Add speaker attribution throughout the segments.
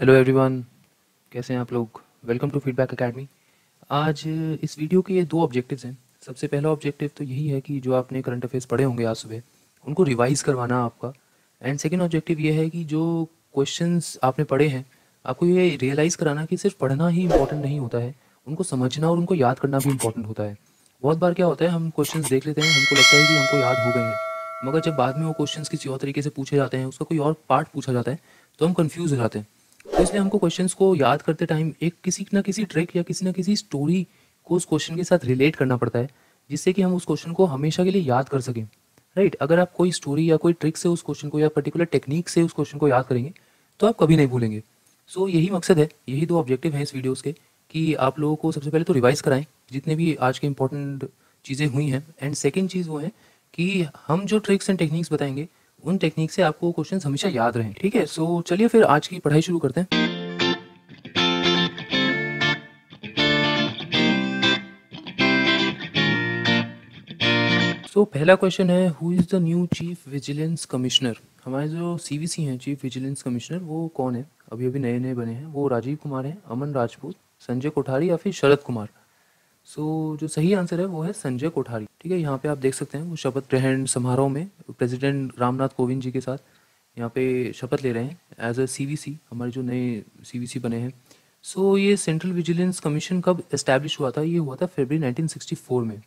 Speaker 1: Hello everyone, कैसे हैं आप लोग। Welcome to feedback academy. आज इस वीडियो के दो ऑब्जेक्टिव्स हैं। सबसे पहला ऑब्जेक्टिव तो यही है कि जो आपने करंट अफेयर्स पढ़े होंगे आज सुबह उनको रिवाइज़ करवाना आपका। एंड सेकंड ऑब्जेक्टिव ये है कि जो क्वेश्चंस आपने पढ़े हैं आपको ये रियलाइज़ कराना कि सिर्फ पढ़ना ही इंपॉर्टेंट नहीं होता है, उनको समझना और उनको याद करना भी इंपॉर्टेंट होता है। बहुत बार क्या होता है, हम क्वेश्चंस देख लेते हैं, हमको लगता है कि हमको याद हो गए हैं, मगर जब बाद में वो क्वेश्चंस किसी और तरीके से पूछे जाते हैं, उसका कोई और पार्ट पूछा जाता है, तो हम कंफ्यूज हो जाते हैं। तो इसलिए हमको क्वेश्चंस को याद करते टाइम एक किसी ना किसी ट्रिक या किसी ना किसी स्टोरी को उस क्वेश्चन के साथ रिलेट करना पड़ता है, जिससे कि हम उस क्वेश्चन को हमेशा के लिए याद कर सकें। राइट, अगर आप कोई स्टोरी या कोई ट्रिक से उस क्वेश्चन को या पर्टिकुलर टेक्निक से उस क्वेश्चन को याद करेंगे तो आप कभी नहीं भूलेंगे। सो यही मकसद है, यही दो ऑब्जेक्टिव हैं इस वीडियोज़ के, कि आप लोगों को सबसे पहले तो रिवाइज़ कराएं जितने भी आज के इंपॉर्टेंट चीज़ें हुई हैं। एंड सेकेंड चीज़ वो है कि हम जो ट्रिक्स एंड टेक्निक्स बताएंगे उन टेक्निक से आपको क्वेश्चंस हमेशा याद रहें। ठीक है, सो चलिए फिर आज की पढ़ाई शुरू करते हैं। पहला क्वेश्चन है, who is the new chief vigilance commissioner. हमारे जो सीवीसी हैं, चीफ विजिलेंस कमिश्नर, वो कौन है। अभी अभी नए नए बने हैं। वो राजीव कुमार हैं, अमन राजपूत, संजय कोठारी या फिर शरद कुमार। जो सही आंसर है वो है संजय कोठारी। ठीक है, यहाँ पे आप देख सकते हैं वो शपथ ग्रहण समारोह में प्रेसिडेंट रामनाथ कोविंद जी के साथ यहाँ पे शपथ ले रहे हैं एज अ सीवीसी, हमारे जो नए सीवीसी बने हैं। ये सेंट्रल विजिलेंस कमीशन कब इस्टेब्लिश हुआ था, ये हुआ था फरवरी 1964 में।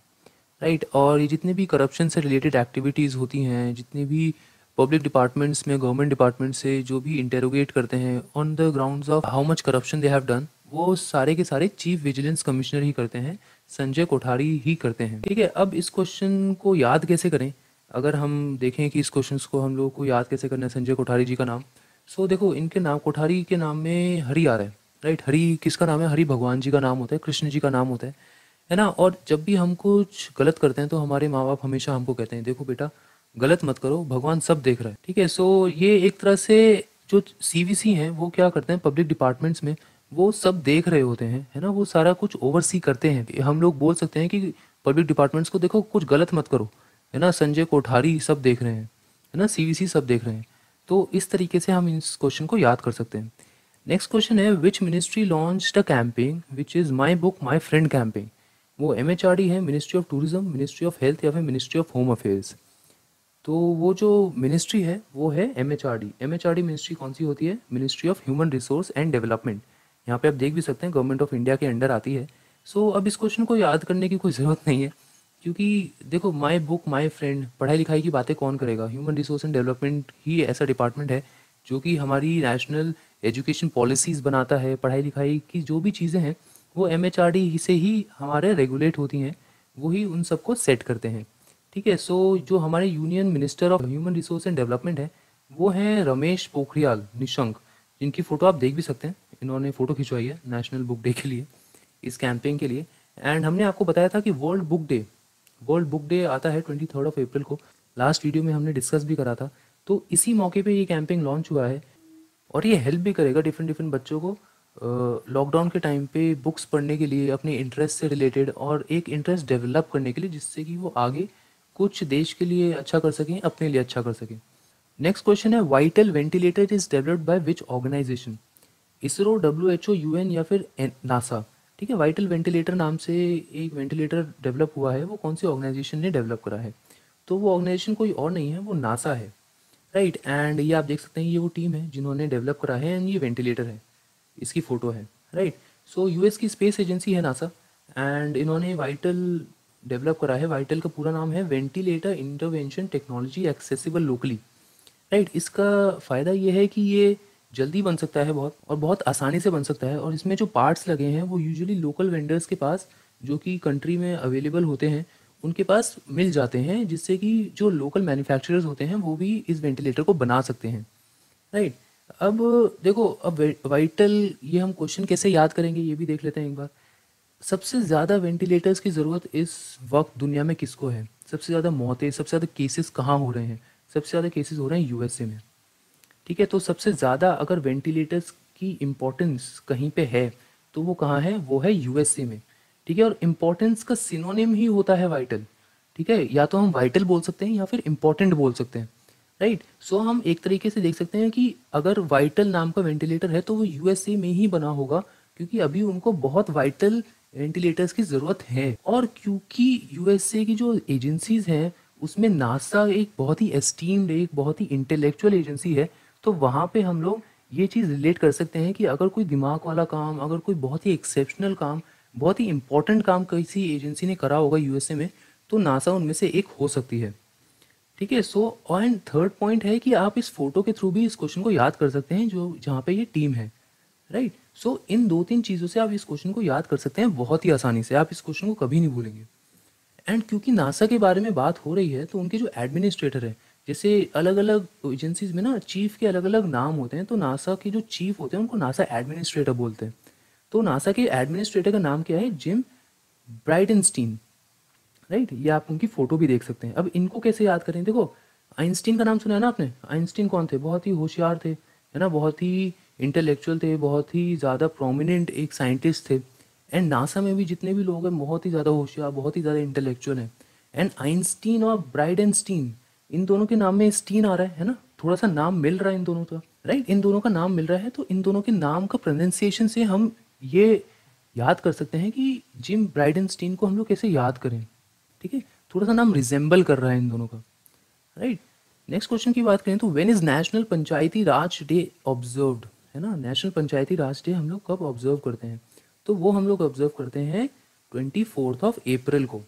Speaker 1: राइट, और ये जितने भी करप्शन से रिलेटेड एक्टिविटीज़ होती हैं, जितने भी पब्लिक डिपार्टमेंट्स में गवर्नमेंट डिपार्टमेंट से जो भी इंटेरोगेट करते हैं on the grounds of how much corruption they have done, वो सारे के सारे चीफ विजिलेंस कमिश्नर ही करते हैं, संजय कोठारी ही करते हैं। ठीक है, अब इस क्वेश्चन को याद कैसे करें, अगर हम देखें कि इस क्वेश्चन को हम लोग को याद कैसे करना है, संजय कोठारी जी का नाम। देखो, इनके नाम, कोठारी के नाम में हरि आ रहा है। राइट, हरि किसका नाम है, हरि भगवान जी का नाम होता है, कृष्ण जी का नाम होता है ना। और जब भी हम कुछ गलत करते हैं तो हमारे माँ बाप हमेशा हमको कहते हैं, देखो बेटा गलत मत करो, भगवान सब देख रहा है। ठीक है, ये एक तरह से जो सीवीसी हैं वो क्या करते हैं, पब्लिक डिपार्टमेंट्स में वो सब देख रहे होते हैं, है ना, वो सारा कुछ ओवरसी करते हैं। हम लोग बोल सकते हैं कि पब्लिक डिपार्टमेंट्स को, देखो कुछ गलत मत करो, है ना, संजय कोठारी सब देख रहे हैं, है ना, सीवीसी सब देख रहे हैं। तो इस तरीके से हम इस क्वेश्चन को याद कर सकते हैं। नेक्स्ट क्वेश्चन है, which ministry launched a campaign which is my book my friend campaign. वो एमएचआरडी है, ministry of tourism, ministry of health या फिर मिनिस्ट्री ऑफ होम अफेयर्स। वो जो मिनिस्ट्री है वो है एमएचआरडी। एमएचआरडी मिनिस्ट्री कौन सी होती है, ministry of human resource and development. यहाँ पे आप देख भी सकते हैं गवर्नमेंट ऑफ इंडिया के अंडर आती है। अब इस क्वेश्चन को याद करने की कोई ज़रूरत नहीं है, क्योंकि देखो माई बुक माई फ्रेंड, पढ़ाई लिखाई की बातें कौन करेगा। ह्यूमन रिसोर्स एंड डेवलपमेंट ही ऐसा डिपार्टमेंट है जो कि हमारी नेशनल एजुकेशन पॉलिसीज़ बनाता है। पढ़ाई लिखाई की जो भी चीज़ें हैं वो एमएचआरडी से ही हमारे रेगुलेट होती हैं, वही उन सबको सेट करते हैं। ठीक है, जो हमारे union minister of human resource and development है वो हैं रमेश पोखरियाल निशंक, जिनकी फ़ोटो आप देख भी सकते हैं। इन्होंने फ़ोटो खिंचवाई है नेशनल बुक डे के लिए, इस कैंपेन के लिए। एंड हमने आपको बताया था कि वर्ल्ड बुक डे आता है 23 अप्रैल को। लास्ट वीडियो में हमने डिस्कस भी करा था। तो इसी मौके पे ये कैंपेन लॉन्च हुआ है और ये हेल्प भी करेगा डिफरेंट डिफरेंट बच्चों को लॉकडाउन के टाइम पे बुक्स पढ़ने के लिए, अपने इंटरेस्ट से रिलेटेड, और एक इंटरेस्ट डेवलप करने के लिए, जिससे कि वो आगे कुछ देश के लिए अच्छा कर सकें, अपने लिए अच्छा कर सकें। नेक्स्ट क्वेश्चन है, vital ventilator is developed by which organisation. ISRO, WHO, UN या फिर नासा। ठीक है, वाइटल वेंटिलेटर नाम से एक वेंटिलेटर डेवलप हुआ है, वो कौन सी ऑर्गेनाइजेशन ने डेवलप करा है। तो वो ऑर्गेनाइजेशन कोई और नहीं है, वो नासा है। राइट, एंड ये आप देख सकते हैं, ये वो टीम है जिन्होंने डेवलप करा है, एंड ये वेंटिलेटर है, इसकी फ़ोटो है। राइट, यूएस की स्पेस एजेंसी है नासा, एंड इन्होंने वाइटल डेवलप करा है। वाइटल का पूरा नाम है ventilator intervention technology accessible locally. Right, इसका फ़ायदा ये है कि ये जल्दी बन सकता है बहुत, और बहुत आसानी से बन सकता है। और इसमें जो पार्ट्स लगे हैं वो यूजुअली लोकल वेंडर्स के पास, जो कि कंट्री में अवेलेबल होते हैं, उनके पास मिल जाते हैं, जिससे कि जो लोकल मैन्युफैक्चरर्स होते हैं वो भी इस वेंटिलेटर को बना सकते हैं। राइट, अब देखो, अब वाइटल, ये हम क्वेश्चन कैसे याद करेंगे ये भी देख लेते हैं एक बार। सबसे ज़्यादा वेंटिलेटर्स की ज़रूरत इस वक्त दुनिया में किसको है, सबसे ज़्यादा मौतें, सबसे ज़्यादा केसेस कहाँ हो रहे हैं। सबसे ज़्यादा केसेस हो रहे हैं यूएसए में। ठीक है, तो सबसे ज़्यादा अगर वेंटिलेटर्स की इम्पोर्टेंस कहीं पे है तो वो कहाँ है, वो है यूएसए में। ठीक है, और इम्पोर्टेंस का सिनोनिम ही होता है वाइटल। ठीक है, या तो हम वाइटल बोल सकते हैं या फिर इम्पोर्टेंट बोल सकते हैं। राइट। सो हम एक तरीके से देख सकते हैं कि अगर वाइटल नाम का वेंटिलेटर है तो वो यूएसए में ही बना होगा, क्योंकि अभी उनको बहुत वाइटल वेंटिलेटर्स की ज़रूरत है। और क्योंकि यूएसए की जो एजेंसीज हैं उसमें नासा एक बहुत ही एस्टीम्ड, एक बहुत ही इंटेलेक्चुअल एजेंसी है, तो वहाँ पे हम लोग ये चीज़ रिलेट कर सकते हैं कि अगर कोई दिमाग वाला काम, अगर कोई बहुत ही एक्सेप्शनल काम, बहुत ही इंपॉर्टेंट काम किसी एजेंसी ने करा होगा यूएसए में, तो नासा उनमें से एक हो सकती है। ठीक है। सो एंड थर्ड पॉइंट है कि आप इस फोटो के थ्रू भी इस क्वेश्चन को याद कर सकते हैं, जो जहाँ पे ये टीम है। राइट। सो इन दो तीन चीज़ों से आप इस क्वेश्चन को याद कर सकते हैं बहुत ही आसानी से, आप इस क्वेश्चन को कभी नहीं भूलेंगे। एंड क्योंकि नासा के बारे में बात हो रही है तो उनके जो एडमिनिस्ट्रेटर है, जैसे अलग अलग एजेंसीज में ना चीफ के अलग अलग नाम होते हैं, तो नासा के जो चीफ होते हैं उनको नासा एडमिनिस्ट्रेटर बोलते हैं। तो नासा के एडमिनिस्ट्रेटर का नाम क्या है? जिम ब्राइडेनस्टीन। राइट। ये आप उनकी फोटो भी देख सकते हैं। अब इनको कैसे याद करें? देखो, आइंस्टीन का नाम सुना है ना आपने? आइंस्टीन कौन थे? बहुत ही होशियार थे, है ना, बहुत ही इंटेलेक्चुअल थे, बहुत ही ज़्यादा प्रोमिनेंट एक साइंटिस्ट थे। एंड नासा में भी जितने भी लोग हैं बहुत ही ज़्यादा होशियार, बहुत ही ज़्यादा इंटेलेक्चुअल हैं। एंड आइंस्टीन और ब्राइडेनस्टीन, इन दोनों के नाम में स्टीन आ रहा है ना, थोड़ा सा नाम मिल रहा है इन दोनों का। राइट। इन दोनों का नाम मिल रहा है, तो इन दोनों के नाम का प्रोनाउंसिएशन से हम ये याद कर सकते हैं कि जिम ब्राइडेनस्टीन को हम लोग कैसे याद करें। ठीक है। थोड़ा सा नाम रिजेंबल कर रहा है इन दोनों का। राइट। नेक्स्ट क्वेश्चन की बात करें तो when is national Panchayati Raj day observed? है ना, नेशनल पंचायती राज डे हम लोग कब ऑब्जर्व करते हैं? तो वो हम लोग ऑब्जर्व करते हैं 24 अप्रैल को।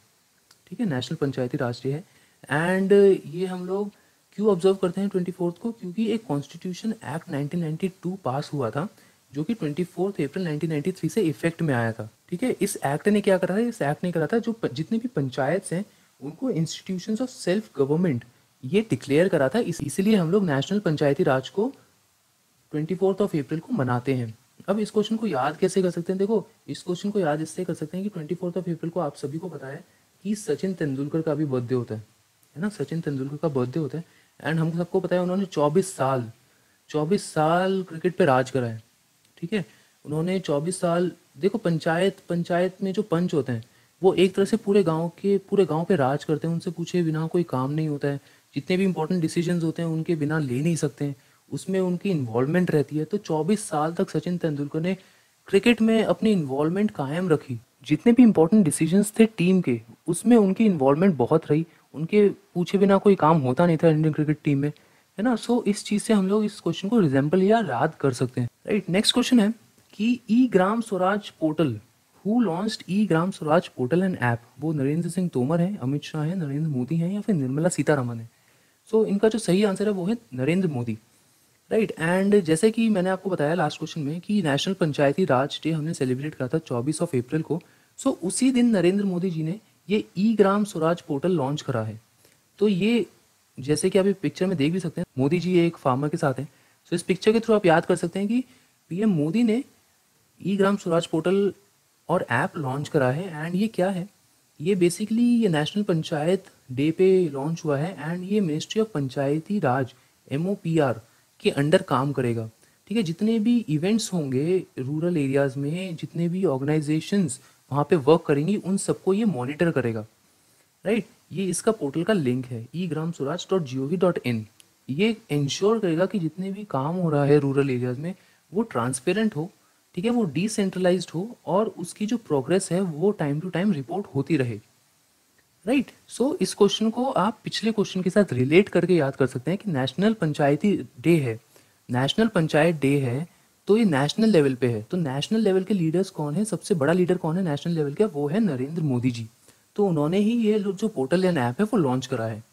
Speaker 1: ठीक है, नेशनल पंचायती राज डे है। एंड ये हम लोग क्यों ऑब्जर्व करते हैं 24 को? क्योंकि एक कॉन्स्टिट्यूशन एक्ट 1992 पास हुआ था, जो कि 24 अप्रैल 1993 से इफेक्ट में आया था। ठीक है। इस एक्ट ने क्या करा था? इस एक्ट ने करा था जो जितने भी पंचायत हैं उनको इंस्टीट्यूशंस ऑफ सेल्फ गवर्नमेंट ये डिक्लेयर करा था। इसीलिए हम लोग नेशनल पंचायती राज को 24 अप्रैल को मनाते हैं। अब इस क्वेश्चन को याद कैसे कर सकते हैं? देखो, इस क्वेश्चन को याद इससे कर सकते हैं कि 24 अप्रैल को आप सभी को पता है कि सचिन तेंदुलकर का भी बर्थडे होता है ना, सचिन तेंदुलकर का बर्थडे होता है। एंड हम सबको पता है उन्होंने 24 साल क्रिकेट पे राज करा है। ठीक है। उन्होंने 24 साल, देखो पंचायत पंचायत में जो पंच होते हैं वो एक तरह से पूरे गांव पे राज करते हैं, उनसे पूछे बिना कोई काम नहीं होता है। जितने भी इंपॉर्टेंट डिसीजंस होते हैं उनके बिना ले नहीं सकते हैं, उसमें उनकी इन्वॉल्वमेंट रहती है। तो 24 साल तक सचिन तेंदुलकर ने क्रिकेट में अपनी इन्वॉल्वमेंट कायम रखी। जितने भी इंपॉर्टेंट डिसीजंस थे टीम के, उसमें उनकी इन्वॉल्वमेंट बहुत रही। उनके पूछे बिना कोई काम होता नहीं था इंडियन क्रिकेट टीम में, है ना। सो इस चीज़ से हम लोग इस क्वेश्चन को रिजेंबल या याद कर सकते हैं। राइट। नेक्स्ट क्वेश्चन है कि e Gram Swaraj portal, who launched e Gram Swaraj portal and app? वो नरेंद्र सिंह तोमर है, अमित शाह है, नरेंद्र मोदी है, या फिर निर्मला सीतारमन है? सो इनका जो सही आंसर है वो है नरेंद्र मोदी। राइट। एंड जैसे कि मैंने आपको बताया लास्ट क्वेश्चन में कि नेशनल पंचायती राज डे हमने सेलिब्रेट करा था 24 अप्रैल को। सो उसी दिन नरेंद्र मोदी जी ने ये ई ग्राम स्वराज पोर्टल लॉन्च करा है। तो ये, जैसे कि आप इस पिक्चर में देख भी सकते हैं, मोदी जी एक फार्मर के साथ हैं। सो इस पिक्चर के थ्रू आप याद कर सकते हैं कि पीएम मोदी ने ई ग्राम स्वराज पोर्टल और ऐप लॉन्च करा है। एंड ये क्या है? ये बेसिकली ये नेशनल पंचायत डे पे लॉन्च हुआ है। एंड ये ministry of Panchayati Raj MOPR के अंडर काम करेगा। ठीक है। जितने भी इवेंट्स होंगे रूरल एरियाज़ में, जितने भी ऑर्गेनाइजेशंस वहाँ पे वर्क करेंगी, उन सबको ये मॉनिटर करेगा। राइट। ये इसका पोर्टल का लिंक है eGramSwaraj.gov.in। ये इंश्योर करेगा कि जितने भी काम हो रहा है रूरल एरियाज में वो ट्रांसपेरेंट हो, ठीक है, वो डिसेंट्रलाइज्ड हो, और उसकी जो प्रोग्रेस है वो टाइम टू टाइम रिपोर्ट होती रहे। राइट। सो इस क्वेश्चन को आप पिछले क्वेश्चन के साथ रिलेट करके याद कर सकते हैं कि नेशनल पंचायती डे है, नेशनल पंचायत डे है, तो ये नेशनल लेवल पे है। तो नेशनल लेवल के लीडर्स कौन है? सबसे बड़ा लीडर कौन है नेशनल लेवल का? वो है नरेंद्र मोदी जी। तो उन्होंने ही ये जो पोर्टल या ऐप है वो लॉन्च करा है।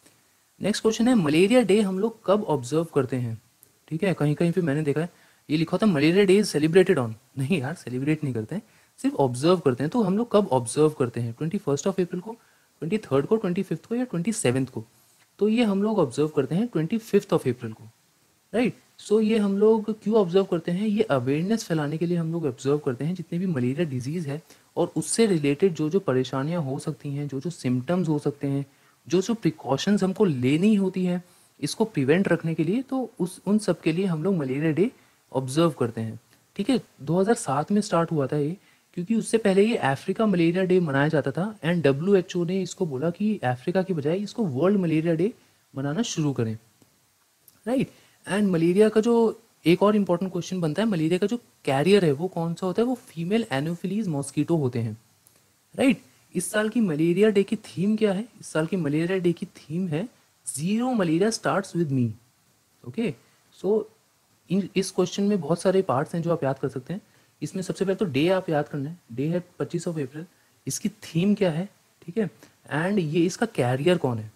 Speaker 1: नेक्स्ट क्वेश्चन है मलेरिया डे हम लोग कब ऑब्जर्व करते हैं? ठीक है, कहीं कहीं पे मैंने देखा है ये लिखा होता है malaria day is celebrated on. नहीं यार, सेलिब्रेट नहीं करते हैं, सिर्फ ऑब्जर्व करते हैं। तो हम लोग कब ऑब्जर्व करते हैं? 21 अप्रैल को, 23 को, 25 को, या 27 को? तो ये हम लोग ऑब्जर्व करते हैं 25 अप्रैल को। राइट। सो ये हम लोग क्यों ऑब्जर्व करते हैं? ये अवेयरनेस फैलाने के लिए हम लोग ऑब्जर्व करते हैं जितने भी मलेरिया डिजीज़ है और उससे रिलेटेड जो जो परेशानियां हो सकती हैं, जो जो सिम्टम्स हो सकते हैं, जो जो प्रिकॉशंस हमको लेनी होती है इसको प्रिवेंट रखने के लिए, तो उन सब के लिए हम लोग मलेरिया डे ऑब्जर्व करते हैं। ठीक है। 2007 में स्टार्ट हुआ था ये, क्योंकि उससे पहले ये अफ्रीका मलेरिया डे मनाया जाता था। एंड WHO ने इसको बोला कि अफ्रीका की बजाय इसको वर्ल्ड मलेरिया डे मनाना शुरू करें। राइट। एंड मलेरिया का जो एक और इम्पॉर्टेंट क्वेश्चन बनता है, मलेरिया का जो कैरियर है वो कौन सा होता है, वो फीमेल एनोफिलीज मॉस्कीटो होते हैं, राइट। इस साल की मलेरिया डे की थीम क्या है? इस साल की मलेरिया डे की थीम है zero malaria starts with me. Okay, so इस क्वेश्चन में बहुत सारे पार्ट्स हैं जो आप याद कर सकते हैं। इसमें सबसे पहले तो डे आप याद करना है, डे है 25 अप्रैल। इसकी थीम क्या है, ठीक है, एंड ये इसका कैरियर कौन है,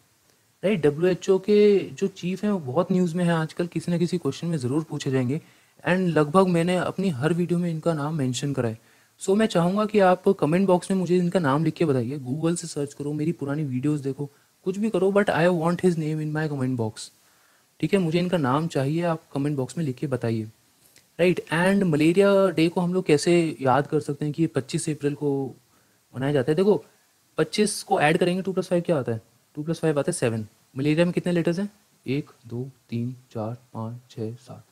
Speaker 1: राइट। WHO के जो चीफ हैं वो बहुत न्यूज़ में है आजकल, किसी ना किसी क्वेश्चन में ज़रूर पूछे जाएंगे, एंड लगभग मैंने अपनी हर वीडियो में इनका नाम मेंशन करा है। सो मैं चाहूँगा कि आप कमेंट बॉक्स में मुझे इनका नाम लिख के बताइए, गूगल से सर्च करो, मेरी पुरानी वीडियोस देखो, कुछ भी करो, but I want his name in my comment box, ठीक है। मुझे इनका नाम चाहिए, आप कमेंट बॉक्स में लिख के बताइए, राइट। एंड मलेरिया डे को हम लोग कैसे याद कर सकते हैं कि ये 25 अप्रैल को मनाया जाता है? देखो, 25 को ऐड करेंगे 2+5 क्या आता है? 2+5 आता है 7। मलेरिया में कितने लेटर्स हैं? 1 2 3 4 5 6 7,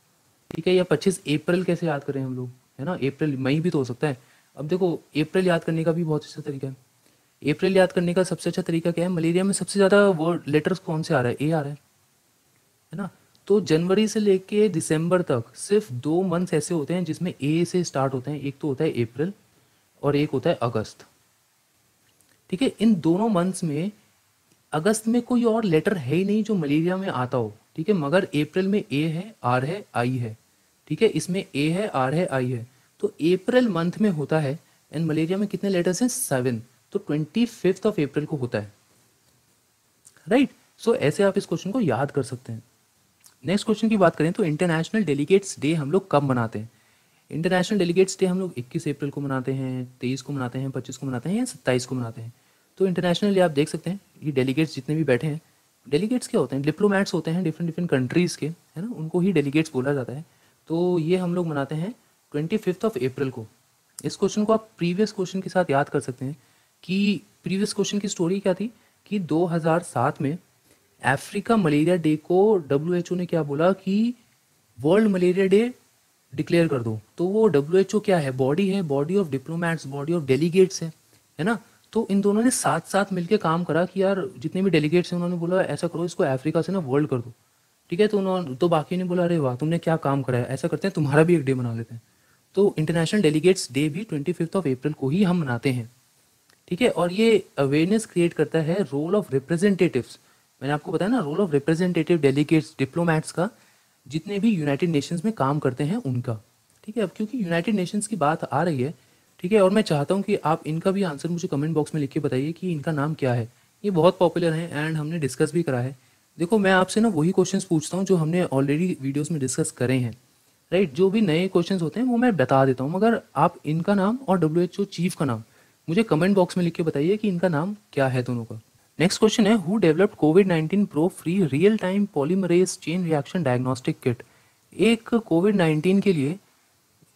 Speaker 1: ठीक है। या 25 अप्रैल कैसे याद करें हम लोग, है ना? अप्रैल मई भी तो हो सकता है। अब देखो, अप्रैल याद करने का भी बहुत अच्छा तरीका है। अप्रैल याद करने का सबसे अच्छा तरीका क्या है? मलेरिया में सबसे ज़्यादा वर्ड लेटर्स कौन से आ रहा है? ए आ रहा है ना? तो जनवरी से लेके दिसंबर तक सिर्फ 2 मंथ्स ऐसे होते हैं जिसमें ए से स्टार्ट होते हैं। एक तो होता है अप्रैल और एक होता है अगस्त, ठीक है। इन दोनों मंथ्स में अगस्त में कोई और लेटर है ही नहीं जो मलेरिया में आता हो, ठीक है, मगर अप्रैल में ए है, आर है, आई है, ठीक है। इसमें ए है, आर है, आई है, तो अप्रैल मंथ में होता है। एंड मलेरिया में कितने लेटर्स हैं? 7। तो 25 अप्रैल को होता है, राइट। सो ऐसे आप इस क्वेश्चन को याद कर सकते हैं। नेक्स्ट क्वेश्चन की बात करें तो इंटरनेशनल डेलीगेट्स डे हम लोग कब मनाते हैं? इंटरनेशनल डेलीगेट्स डे हम लोग 21 अप्रैल को मनाते हैं, 23 को मनाते हैं, 25 को मनाते हैं या 27 को मनाते हैं। तो इंटरनेशनली आप देख सकते हैं ये डेलीगेट्स जितने भी बैठे हैं, डेलीगेट्स क्या होते हैं? डिप्लोमैट्स होते हैं डिफरेंट डिफरेंट कंट्रीज़ के, है ना, उनको ही डेलीगेट्स बोला जाता है। तो ये हम लोग मनाते हैं 25 अप्रैल को। इस क्वेश्चन को आप प्रीवियस क्वेश्चन के साथ याद कर सकते हैं कि प्रीवियस क्वेश्चन की स्टोरी क्या थी कि 2007 में अफ्रीका मलेरिया डे को WHO ने क्या बोला कि वर्ल्ड मलेरिया डे डिक्लेयर कर दो। तो वो WHO क्या है? बॉडी है, body of diplomats, body of delegates है ना। तो इन दोनों ने साथ साथ मिलकर काम करा कि यार जितने भी डेलीगेट्स हैं उन्होंने बोला ऐसा करो, इसको अफ्रीका से ना वर्ल्ड कर दो, ठीक है। तो उन्होंने तो बाकी ने बोला अरे वाह तुमने क्या काम करा है, ऐसा करते हैं तुम्हारा भी एक डे मना लेते हैं। तो इंटरनेशनल डेलीगेट्स डे भी 25 अप्रैल को ही हम मनाते हैं, ठीक है। और ये अवेयरनेस क्रिएट करता है रोल ऑफ रिप्रेजेंटेटिव्स। मैंने आपको बताया ना, role of representative delegates diplomats का, जितने भी यूनाइटेड नेशंस में काम करते हैं उनका, ठीक है। अब क्योंकि यूनाइटेड नेशंस की बात आ रही है, ठीक है, और मैं चाहता हूँ कि आप इनका भी आंसर मुझे कमेंट बॉक्स में लिख के बताइए कि इनका नाम क्या है। ये बहुत पॉपुलर है एंड हमने डिस्कस भी करा है। देखो, मैं आपसे ना वही क्वेश्चंस पूछता हूँ जो हमने ऑलरेडी वीडियोस में डिस्कस करे हैं, राइट। जो भी नए क्वेश्चंस होते हैं वो मैं बता देता हूँ, मगर आप इनका नाम और WHO चीफ का नाम मुझे कमेंट बॉक्स में लिख के बताइए कि इनका नाम क्या है दोनों का। नेक्स्ट क्वेश्चन है, who developed covid pro free real time polymerase chain reaction diagnostic kit? एक कोविड-19 के लिए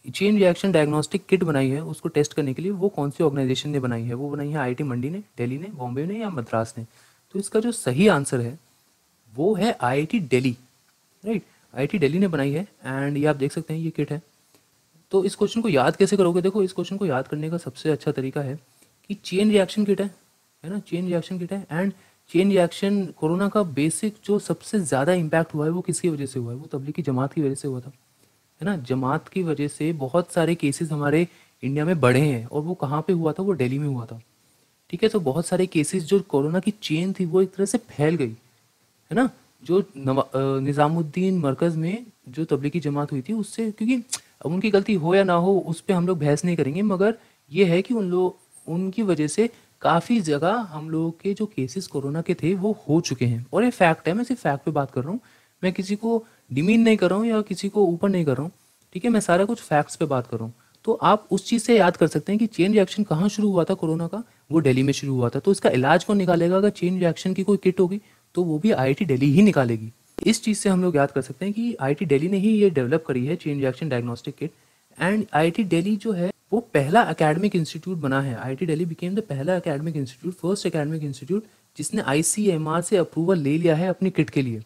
Speaker 1: चेन रिएक्शन डायग्नोस्टिक किट बनाई है, उसको टेस्ट करने के लिए, वो कौन सी ऑर्गेनाइजेशन ने बनाई है? वो बनाई है IIT मंडी ने, दिल्ली ने, बॉम्बे ने या मद्रास ने? तो इसका जो सही आंसर है वो है IIT Delhi, right. IIT Delhi ने बनाई है एंड ये आप देख सकते हैं ये किट है। तो इस क्वेश्चन को याद कैसे करोगे? देखो, इस क्वेश्चन को याद करने का सबसे अच्छा तरीका है कि चेन रिएक्शन किट है ना, चेन रिएक्शन किट है। एंड चेन रिएक्शन, कोरोना का बेसिक जो सबसे ज़्यादा इम्पैक्ट हुआ है वो किसकी वजह से हुआ है? वो तबलीगी जमात की वजह से हुआ था, है ना। जमात की वजह से बहुत सारे केसेस हमारे इंडिया में बढ़े हैं, और वो कहाँ पे हुआ था? वो दिल्ली में हुआ था, ठीक है। तो बहुत सारे केसेस, जो कोरोना की चेन थी वो एक तरह से फैल गई, है ना। जो निज़ामुद्दीन मरकज़ में जो तबलीगी जमात हुई थी उससे, क्योंकि अब उनकी गलती हो या ना हो उस पर हम लोग बहस नहीं करेंगे, मगर ये है कि उनकी वजह से काफ़ी जगह हम लोगों के जो केसेस कोरोना के थे वो हो चुके हैं, और ये फैक्ट है। मैं सिर्फ फैक्ट पे बात कर रहा हूँ, मैं किसी को डिमीन नहीं कर रहा हूँ या किसी को ऊपर नहीं कर रहा हूँ, ठीक है। मैं सारा कुछ फैक्ट्स पे बात कर रहा हूँ। तो आप उस चीज़ से याद कर सकते हैं कि चेन रिएक्शन कहाँ शुरू हुआ था कोरोना का? वो दिल्ली में शुरू हुआ था। तो इसका इलाज कौन निकालेगा? अगर चेन रिएक्शन की कोई किट होगी तो वो भी IIT दिल्ली ही निकालेगी। इस चीज़ से हम लोग याद कर सकते हैं कि IIT दिल्ली ने ही ये डेवलप करी है chain reaction diagnostic kit. And IIT Delhi जो है वो पहला एकेडमिक इंस्टीट्यूट बना है। IIT दिल्ली बिकेम द पहला academic institute, first academic institute जिसने ICMR से अप्रूवल ले लिया है अपनी किट के लिए।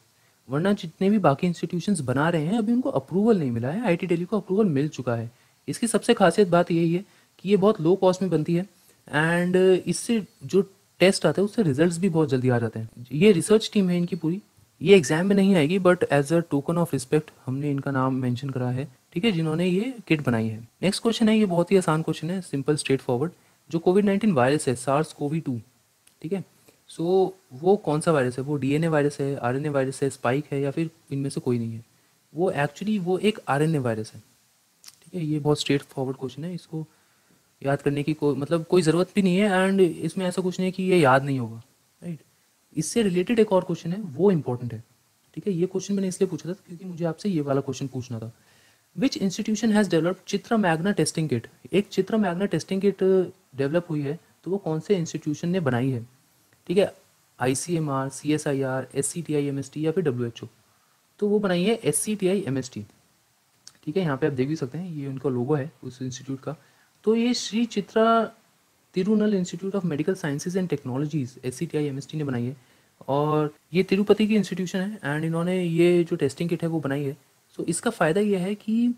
Speaker 1: वरना जितने भी बाकी इंस्टीट्यूशंस बना रहे हैं अभी उनको अप्रूवल नहीं मिला है, IIT दिल्ली को अप्रूवल मिल चुका है। इसकी सबसे खासियत बात यही है कि ये बहुत लो कॉस्ट में बनती है एंड इससे जो टेस्ट आता है उससे रिजल्ट्स भी बहुत जल्दी आ जाते हैं। ये रिसर्च टीम है इनकी पूरी, ये एग्जाम में नहीं आएगी but as a token of respect हमने इनका नाम मेंशन करा है, ठीक है, जिन्होंने ये किट बनाई है। नेक्स्ट क्वेश्चन है, ये बहुत ही आसान क्वेश्चन है, सिंपल स्ट्रेट फॉरवर्ड। जो कोविड-19 वायरस है सार्स कोवी 2, ठीक है, सो वो कौन सा वायरस है? वो डीएनए वायरस है, आरएनए वायरस है, स्पाइक है, या फिर इनमें से कोई नहीं है? वो एक्चुअली वो एक आरएनए वायरस है, ठीक है। ये बहुत स्ट्रेट फॉरवर्ड क्वेश्चन है, इसको याद करने की कोई मतलब कोई ज़रूरत भी नहीं है, एंड इसमें ऐसा कुछ नहीं है कि ये याद नहीं होगा, राइट। इससे रिलेटेड एक और क्वेश्चन है, वो इंपॉर्टेंट है, ठीक है। ये क्वेश्चन मैंने इसलिए पूछा था क्योंकि मुझे आपसे ये वाला क्वेश्चन पूछना था। Which institution has developed Chitra Magna testing kit? एक Chitra Magna testing kit develop हुई है, तो वो कौन से इंस्टीट्यूशन ने बनाई है? ठीक है, ICMR, CSIR, SCTI-MST या फिर WHO? तो वो बनाई है SCTI-MST, ठीक है। यहाँ पे आप देख भी सकते हैं, ये उनका लोगो है उस इंस्टीट्यूट का। तो ये Shri Chitra Tirunal institute of medical sciences and technologies SCTI-MST ने बनाई है, और ये तिरुपति की इंस्टीट्यूशन है, एंड इन्होंने ये जो टेस्टिंग किट है वो बनाई है। सो इसका फ़ायदा ये है कि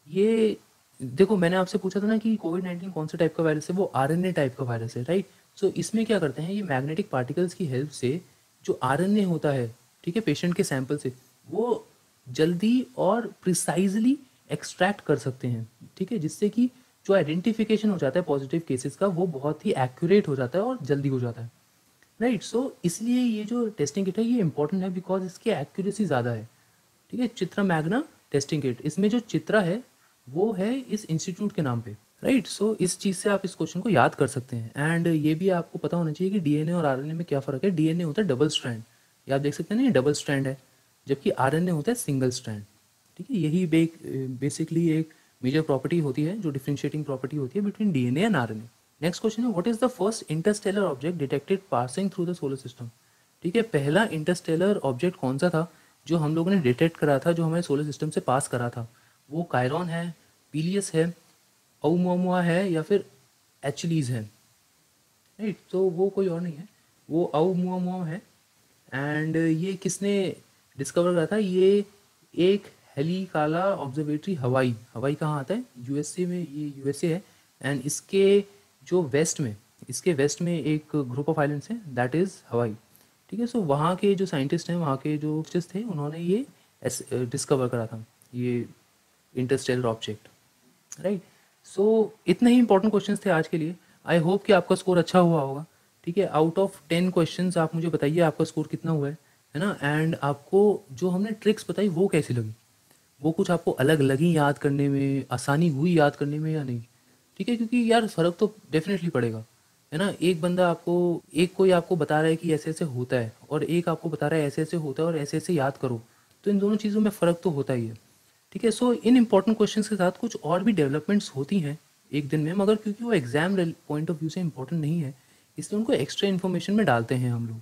Speaker 1: ये देखो, मैंने आपसे पूछा था ना कि कोविड-19 कौन से टाइप का वायरस है, वो आरएनए टाइप का वायरस है, राइट। सो इसमें क्या करते हैं, ये मैग्नेटिक पार्टिकल्स की हेल्प से जो आरएनए होता है, ठीक है, पेशेंट के सैंपल से, वो जल्दी और प्रिसाइजली एक्सट्रैक्ट कर सकते हैं, ठीक है, जिससे कि जो आइडेंटिफिकेशन हो जाता है पॉजिटिव केसेस का, वो बहुत ही एक्यूरेट हो जाता है और जल्दी हो जाता है, राइट। सो इसलिए ये जो टेस्टिंग किट है ये इंपॉर्टेंट है बिकॉज इसकी एक्यूरेसी ज़्यादा है, ठीक है। चित्रा मैग्ना टेस्टिंग किट, इसमें जो चित्रा है वो है इस इंस्टीट्यूट के नाम पे, राइट। सो इस चीज़ से आप इस क्वेश्चन को याद कर सकते हैं, एंड ये भी आपको पता होना चाहिए कि डीएनए और आरएनए में क्या फ़र्क है। डीएनए होता है डबल स्ट्रैंड, ये आप देख सकते हैं ना, ये डबल स्ट्रैंड है, जबकि आरएनए होता है सिंगल स्ट्रैंड, ठीक है। यही बेसिकली एक मेजर प्रॉपर्टी होती है, जो डिफरेंशिएटिंग प्रॉपर्टी होती है between DNA and RNA. Next question है, what is the first interstellar object detected passing through the solar system? ठीक है, पहला इंटरस्टेलर ऑब्जेक्ट कौन सा था जो हम लोगों ने डिटेक्ट करा था, जो हमारे सोलर सिस्टम से पास करा था? वो कायरॉन है, पीलियस है, ओumuamua है, या फिर एचलीज है, राइट। तो वो कोई और नहीं है, वो ओumuamua है। एंड ये किसने डिस्कवर करा था? ये एक हेलिकाला ऑब्जर्वेटरी, हवाई। हवाई कहाँ आता है? यूएसए में, ये यूएसए है। एंड इसके जो वेस्ट में, इसके वेस्ट में एक ग्रुप ऑफ आइलैंड्स हैं, दैट इज़ हवाई, ठीक है। सो वहाँ के जो साइंटिस्ट हैं, वहाँ के जो साइंटिस्ट थे, उन्होंने ये डिस्कवर करा था, ये इंटरस्टेलर ऑब्जेक्ट, राइट। सो इतने ही इंपॉर्टेंट क्वेश्चंस थे आज के लिए। आई होप कि आपका स्कोर अच्छा हुआ होगा, ठीक है। आउट ऑफ 10 क्वेश्चंस आप मुझे बताइए आपका स्कोर कितना हुआ है ना। एंड आपको जो हमने ट्रिक्स बताई वो कैसी लगी, वो कुछ आपको अलग लगी याद करने में, आसानी हुई याद करने में या नहीं, ठीक है। क्योंकि यार फ़र्क तो डेफिनेटली पड़ेगा, है ना। एक बंदा आपको, एक कोई आपको बता रहा है कि ऐसे ऐसे होता है, और एक आपको बता रहा है ऐसे ऐसे होता है और ऐसे ऐसे याद करो, तो इन दोनों चीज़ों में फ़र्क तो होता ही है, ठीक है। सो इन इंपॉर्टेंट क्वेश्चंस के साथ कुछ और भी डेवलपमेंट्स होती हैं एक दिन में, मगर क्योंकि वो एग्जाम पॉइंट ऑफ व्यू से इंपॉर्टेंट नहीं है, इसलिए उनको एक्स्ट्रा इन्फॉर्मेशन में डालते हैं हम लोग,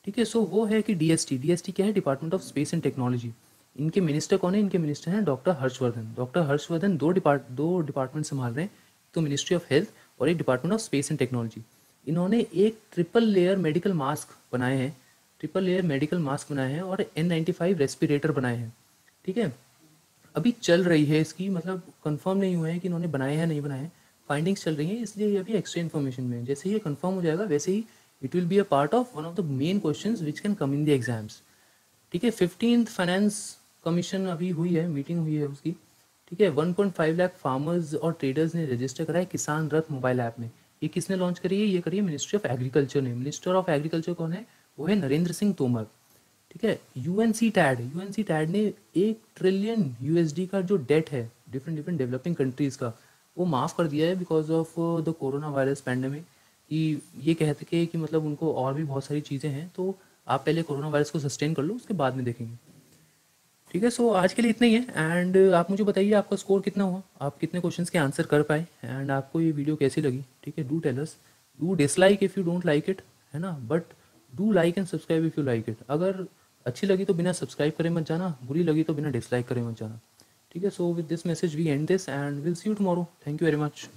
Speaker 1: ठीक है। सो वो है कि डीएसटी क्या है? Department of space and technology. इनके मिनिस्टर कौन है? इनके मिनिस्टर हैं डॉक्टर हर्षवर्धन। डॉक्टर हर्षवर्धन दो डिपार्टमेंट संभाल रहे हैं, तो मिनिस्ट्री ऑफ हेल्थ और एक department of space and technology. इन्होंने एक ट्रिपल लेयर मेडिकल मास्क बनाए हैं, ट्रिपल लेयर मेडिकल मास्क बनाए हैं, और N95 रेस्पिरेटर बनाए हैं, ठीक है। अभी चल रही है इसकी, मतलब कंफर्म नहीं हुआ है कि इन्होंने बनाए हैं नहीं बनाए हैं, फाइंडिंग्स चल रही हैं, इसलिए ये अभी एक्स्ट्रा इन्फॉर्मेशन में है। जैसे ही ये कंफर्म हो जाएगा वैसे ही it will be a part of one of the main questions which can come in the exams, ठीक है। 15th फाइनेंस कमीशन अभी हुई है, मीटिंग हुई है उसकी, ठीक है। 1.5 लाख फार्मर्स और ट्रेडर्स ने रजिस्टर करा है किसान रथ मोबाइल ऐप में। ये किसने लॉन्च करी है? ये करी है मिनिस्ट्री ऑफ एग्रीकल्चर ने। मिनिस्टर ऑफ एग्रीकल्चर कौन है? वो है नरेंद्र सिंह तोमर, ठीक है। यूएनसी टैड ने 1 ट्रिलियन USD का जो डेट है डिफरेंट डिफरेंट डेवलपिंग कंट्रीज़ का, वो माफ़ कर दिया है because of the corona virus pandemic. कि ये कहते कि मतलब उनको और भी बहुत सारी चीज़ें हैं, तो आप पहले कोरोना वायरस को सस्टेन कर लो, उसके बाद में देखेंगे, ठीक है। सो आज के लिए इतना ही है, एंड आप मुझे बताइए आपका स्कोर कितना हुआ, आप कितने क्वेश्चंस के आंसर कर पाए, एंड आपको ये वीडियो कैसी लगी, ठीक है। Do tell us, do dislike if you don't like it, है ना, but do like and subscribe if you like it. अगर अच्छी लगी तो बिना सब्सक्राइब करे मत जाना, बुरी लगी तो बिना डिसलाइक करे मत जाना, ठीक है। So with this message we end this and will see you tomorrow. Thank you very much.